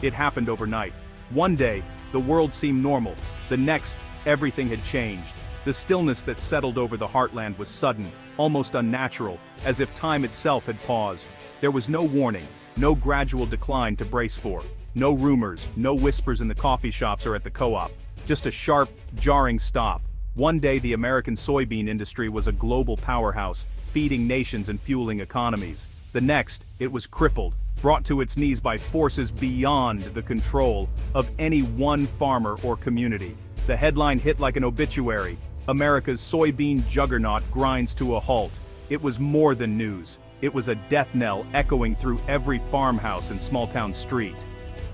It happened overnight. One day, the world seemed normal. The next, everything had changed. The stillness that settled over the heartland was sudden, almost unnatural, as if time itself had paused. There was no warning, no gradual decline to brace for. No rumors, no whispers in the coffee shops or at the co-op. Just a sharp, jarring stop. One day the American soybean industry was a global powerhouse, feeding nations and fueling economies. The next, it was crippled, brought to its knees by forces beyond the control of any one farmer or community. The headline hit like an obituary. America's soybean juggernaut grinds to a halt. It was more than news. It was a death knell echoing through every farmhouse and small-town street.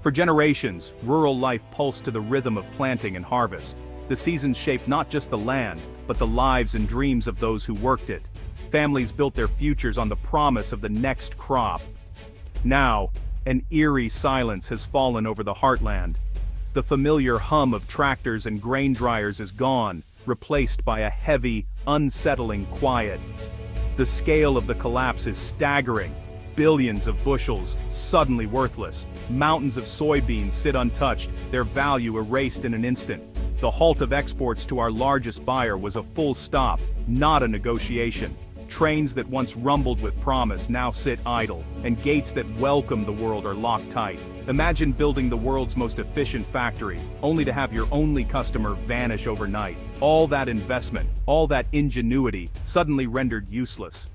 For generations, rural life pulsed to the rhythm of planting and harvest. The seasons shaped not just the land, but the lives and dreams of those who worked it. Families built their futures on the promise of the next crop. Now, an eerie silence has fallen over the heartland. The familiar hum of tractors and grain dryers is gone, replaced by a heavy, unsettling quiet. The scale of the collapse is staggering. Billions of bushels, suddenly worthless. Mountains of soybeans sit untouched, their value erased in an instant. The halt of exports to our largest buyer was a full stop, not a negotiation. Trains that once rumbled with promise now sit idle, and gates that welcome the world are locked tight. Imagine building the world's most efficient factory, only to have your only customer vanish overnight. All that investment, all that ingenuity, suddenly rendered useless.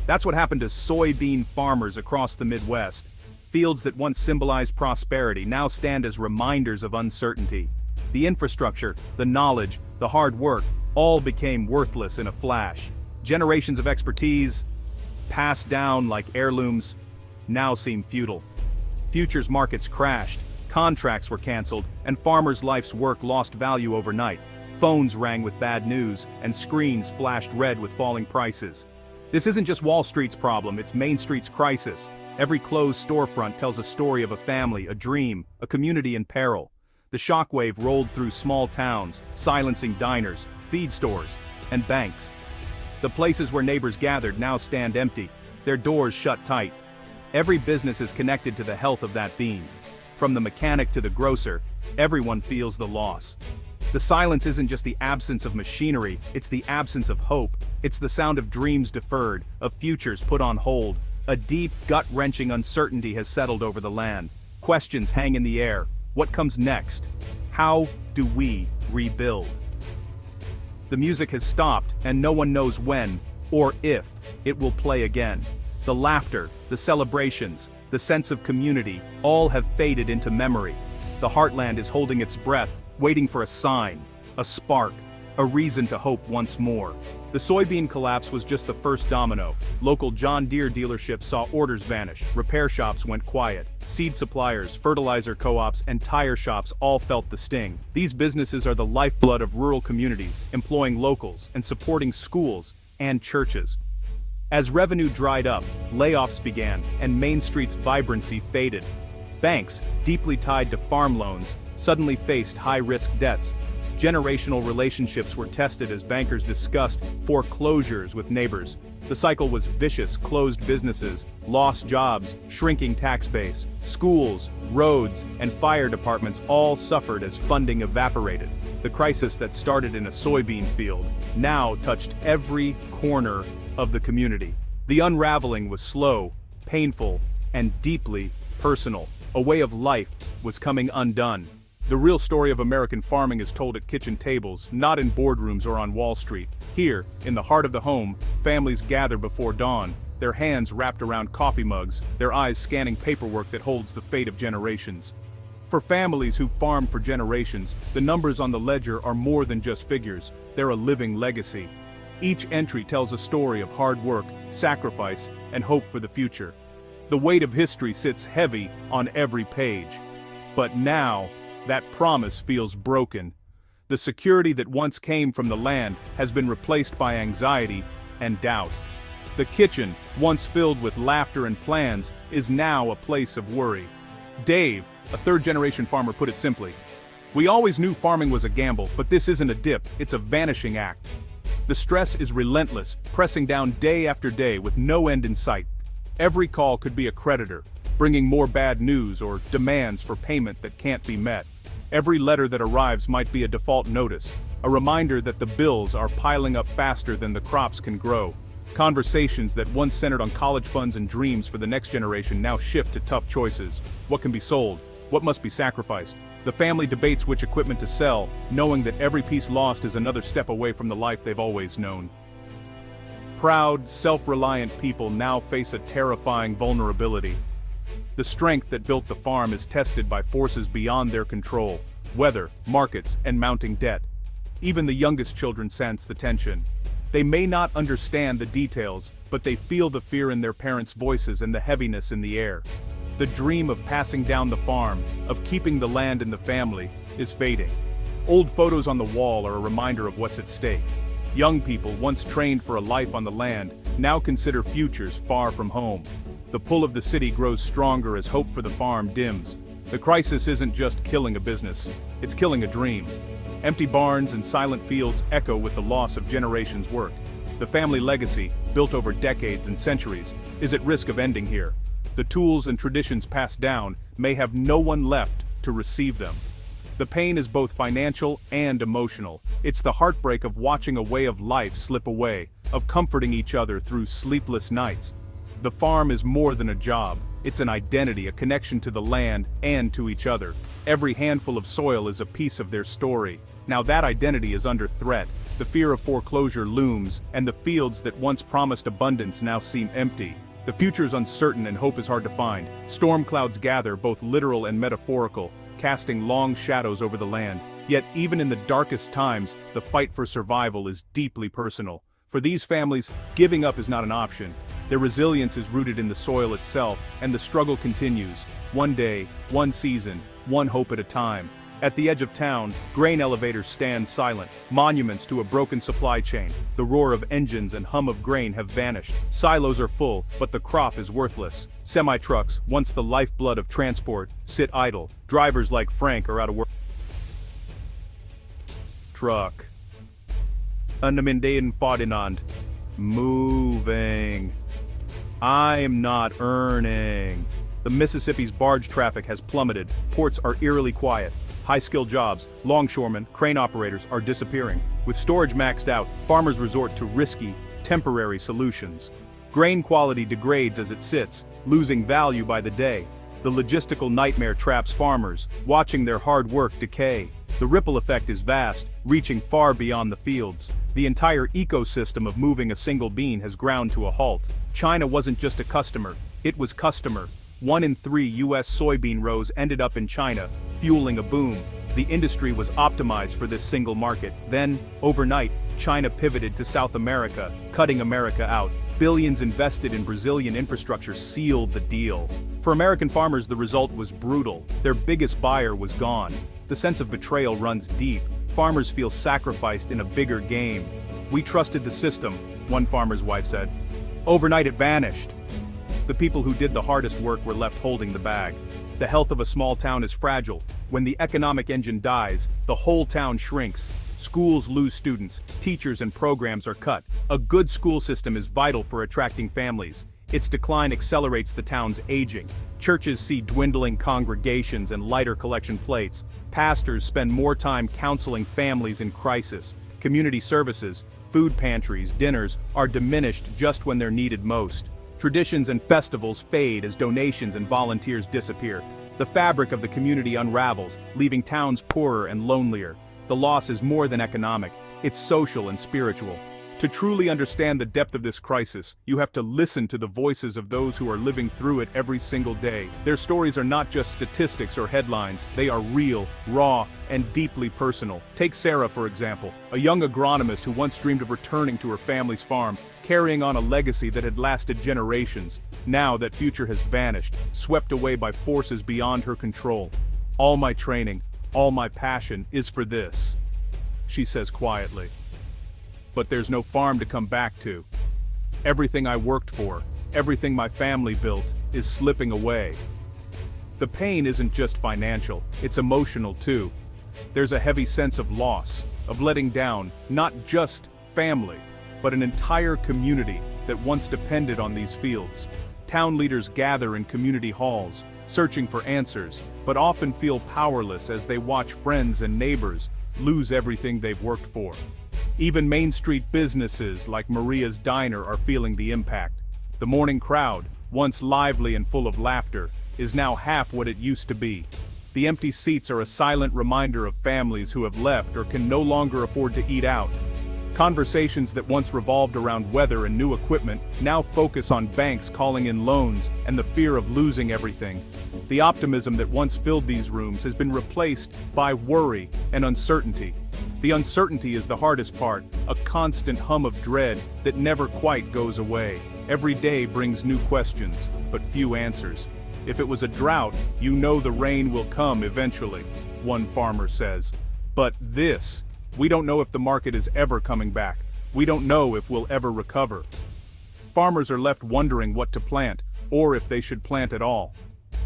That's what happened to soybean farmers across the Midwest. Fields that once symbolized prosperity now stand as reminders of uncertainty. The infrastructure, the knowledge, the hard work, all became worthless in a flash. Generations of expertise, passed down like heirlooms, now seem futile. Futures markets crashed, contracts were canceled, and farmers' life's work lost value overnight. Phones rang with bad news, and screens flashed red with falling prices. This isn't just Wall Street's problem, it's Main Street's crisis. Every closed storefront tells a story of a family, a dream, a community in peril. The shockwave rolled through small towns, silencing diners, feed stores, and banks. The places where neighbors gathered now stand empty, their doors shut tight. Every business is connected to the health of that bean. From the mechanic to the grocer, everyone feels the loss. The silence isn't just the absence of machinery, it's the absence of hope. It's the sound of dreams deferred, of futures put on hold. A deep, gut-wrenching uncertainty has settled over the land. Questions hang in the air. What comes next? How do we rebuild? The music has stopped, and no one knows when, or if, it will play again. The laughter, the celebrations, the sense of community, all have faded into memory. The heartland is holding its breath, waiting for a sign, a spark, a reason to hope once more. The soybean collapse was just the first domino. Local John Deere dealerships saw orders vanish, repair shops went quiet. Seed suppliers, fertilizer co-ops, and tire shops all felt the sting. These businesses are the lifeblood of rural communities, employing locals and supporting schools and churches. As revenue dried up, layoffs began, and Main Street's vibrancy faded. Banks, deeply tied to farm loans, suddenly faced high-risk debts. Generational relationships were tested as bankers discussed foreclosures with neighbors. The cycle was vicious: closed businesses, lost jobs, shrinking tax base. Schools, roads, and fire departments all suffered as funding evaporated. The crisis that started in a soybean field now touched every corner of the community. The unraveling was slow, painful, and deeply personal. A way of life was coming undone. The real story of American farming is told at kitchen tables, not in boardrooms or on Wall Street. Here, in the heart of the home, families gather before dawn, their hands wrapped around coffee mugs, their eyes scanning paperwork that holds the fate of generations. For families who farmed for generations, the numbers on the ledger are more than just figures, they're a living legacy. Each entry tells a story of hard work, sacrifice, and hope for the future. The weight of history sits heavy on every page. But now, that promise feels broken. The security that once came from the land has been replaced by anxiety and doubt. The kitchen, once filled with laughter and plans, is now a place of worry. Dave, a third-generation farmer, put it simply: "We always knew farming was a gamble, but this isn't a dip, it's a vanishing act." The stress is relentless, pressing down day after day with no end in sight. Every call could be a creditor. bringing more bad news or demands for payment that can't be met. Every letter that arrives might be a default notice, a reminder that the bills are piling up faster than the crops can grow. Conversations that once centered on college funds and dreams for the next generation now shift to tough choices. What can be sold? What must be sacrificed? The family debates which equipment to sell, knowing that every piece lost is another step away from the life they've always known. Proud, self-reliant people now face a terrifying vulnerability. The strength that built the farm is tested by forces beyond their control: weather, markets, and mounting debt. Even the youngest children sense the tension. They may not understand the details, but they feel the fear in their parents' voices and the heaviness in the air. The dream of passing down the farm, of keeping the land in the family, is fading. Old photos on the wall are a reminder of what's at stake. Young people, once trained for a life on the land, now consider futures far from home. The pull of the city grows stronger as hope for the farm dims. The crisis isn't just killing a business, it's killing a dream. Empty barns and silent fields echo with the loss of generations' work. The family legacy, built over decades and centuries, is at risk of ending here. The tools and traditions passed down may have no one left to receive them. The pain is both financial and emotional. It's the heartbreak of watching a way of life slip away, of comforting each other through sleepless nights. The farm is more than a job. It's an identity, a connection to the land and to each other. Every handful of soil is a piece of their story. Now that identity is under threat. The fear of foreclosure looms, and the fields that once promised abundance now seem empty. The future is uncertain and hope is hard to find. Storm clouds gather, both literal and metaphorical, casting long shadows over the land. Yet even in the darkest times, the fight for survival is deeply personal. For these families, giving up is not an option. Their resilience is rooted in the soil itself, and the struggle continues. One day, one season, one hope at a time. At the edge of town, grain elevators stand silent, monuments to a broken supply chain. The roar of engines and hum of grain have vanished. Silos are full, but the crop is worthless. Semi-trucks, once the lifeblood of transport, sit idle. Drivers like Frank are out of work. Truck. Unnamindayan Ferdinand. Moving. I am not earning. The Mississippi's barge traffic has plummeted. Ports are eerily quiet. High-skilled jobs, longshoremen, crane operators are disappearing. With storage maxed out, farmers resort to risky, temporary solutions. Grain quality degrades as it sits, losing value by the day. The logistical nightmare traps farmers, watching their hard work decay. The ripple effect is vast, reaching far beyond the fields. The entire ecosystem of moving a single bean has ground to a halt. China wasn't just a customer, it was customer. 1 in 3 U.S. soybean rows ended up in China, fueling a boom. The industry was optimized for this single market. Then, overnight, China pivoted to South America, cutting America out. Billions invested in Brazilian infrastructure sealed the deal. For American farmers, the result was brutal. Their biggest buyer was gone. The sense of betrayal runs deep. Farmers feel sacrificed in a bigger game. "We trusted the system," one farmer's wife said. "Overnight it vanished." The people who did the hardest work were left holding the bag. The health of a small town is fragile. When the economic engine dies, the whole town shrinks. Schools lose students, teachers and programs are cut. A good school system is vital for attracting families. Its decline accelerates the town's aging. Churches see dwindling congregations and lighter collection plates. Pastors spend more time counseling families in crisis. Community services, food pantries, dinners are diminished just when they're needed most. Traditions and festivals fade as donations and volunteers disappear. The fabric of the community unravels, leaving towns poorer and lonelier. The loss is more than economic, it's social and spiritual. To truly understand the depth of this crisis, you have to listen to the voices of those who are living through it every single day. Their stories are not just statistics or headlines, they are real, raw, and deeply personal. Take Sarah, for example, a young agronomist who once dreamed of returning to her family's farm, carrying on a legacy that had lasted generations. Now that future has vanished, swept away by forces beyond her control. "All my training, all my passion is for this," she says quietly. But there's no farm to come back to. Everything I worked for, everything my family built, is slipping away. The pain isn't just financial, it's emotional too. There's a heavy sense of loss, of letting down, not just family, but an entire community that once depended on these fields. Town leaders gather in community halls, searching for answers, but often feel powerless as they watch friends and neighbors lose everything they've worked for. Even Main Street businesses like Maria's Diner are feeling the impact. The morning crowd, once lively and full of laughter, is now half what it used to be. The empty seats are a silent reminder of families who have left or can no longer afford to eat out. Conversations that once revolved around weather and new equipment now focus on banks calling in loans and the fear of losing everything. The optimism that once filled these rooms has been replaced by worry and uncertainty. The uncertainty is the hardest part, a constant hum of dread that never quite goes away. Every day brings new questions, but few answers. If it was a drought, you know the rain will come eventually, one farmer says. But this, we don't know if the market is ever coming back. We don't know if we'll ever recover. Farmers are left wondering what to plant, or if they should plant at all.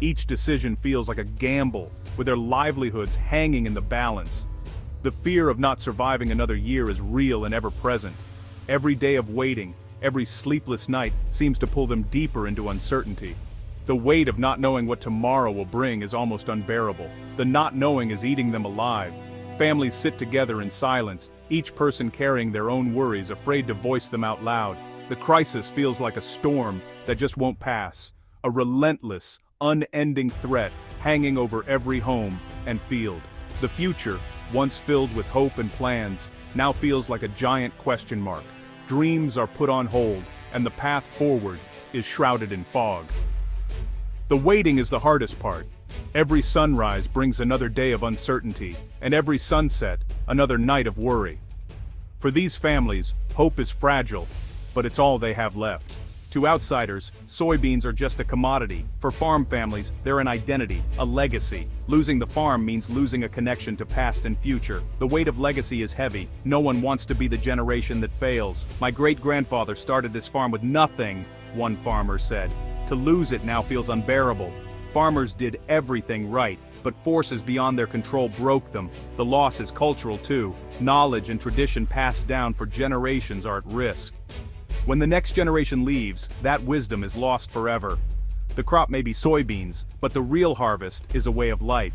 Each decision feels like a gamble, with their livelihoods hanging in the balance. The fear of not surviving another year is real and ever-present. Every day of waiting, every sleepless night seems to pull them deeper into uncertainty. The weight of not knowing what tomorrow will bring is almost unbearable. The not knowing is eating them alive. Families sit together in silence, each person carrying their own worries, afraid to voice them out loud. The crisis feels like a storm that just won't pass, a relentless, unending threat hanging over every home and field. The future, once filled with hope and plans, now feels like a giant question mark. Dreams are put on hold, and the path forward is shrouded in fog. The waiting is the hardest part. Every sunrise brings another day of uncertainty, and every sunset, another night of worry. For these families, hope is fragile, but it's all they have left. To outsiders, soybeans are just a commodity. For farm families, they're an identity, a legacy. Losing the farm means losing a connection to past and future. The weight of legacy is heavy. No one wants to be the generation that fails. My great-grandfather started this farm with nothing, one farmer said. To lose it now feels unbearable. Farmers did everything right, but forces beyond their control broke them. The loss is cultural too. Knowledge and tradition passed down for generations are at risk. When the next generation leaves, that wisdom is lost forever. The crop may be soybeans, but the real harvest is a way of life.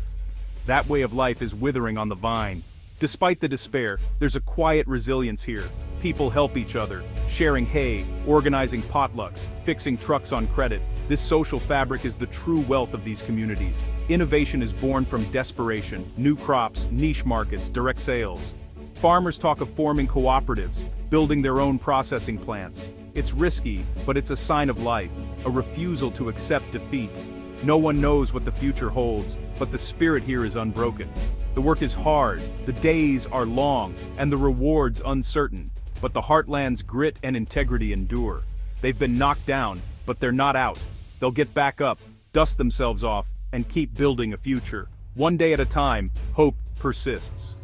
That way of life is withering on the vine. Despite the despair, there's a quiet resilience here. People help each other, sharing hay, organizing potlucks, fixing trucks on credit. This social fabric is the true wealth of these communities. Innovation is born from desperation, new crops, niche markets, direct sales. Farmers talk of forming cooperatives, building their own processing plants. It's risky, but it's a sign of life, a refusal to accept defeat. No one knows what the future holds, but the spirit here is unbroken. The work is hard, the days are long, and the rewards uncertain. But the heartland's grit and integrity endure. They've been knocked down, but they're not out. They'll get back up, dust themselves off, and keep building a future. One day at a time, hope persists.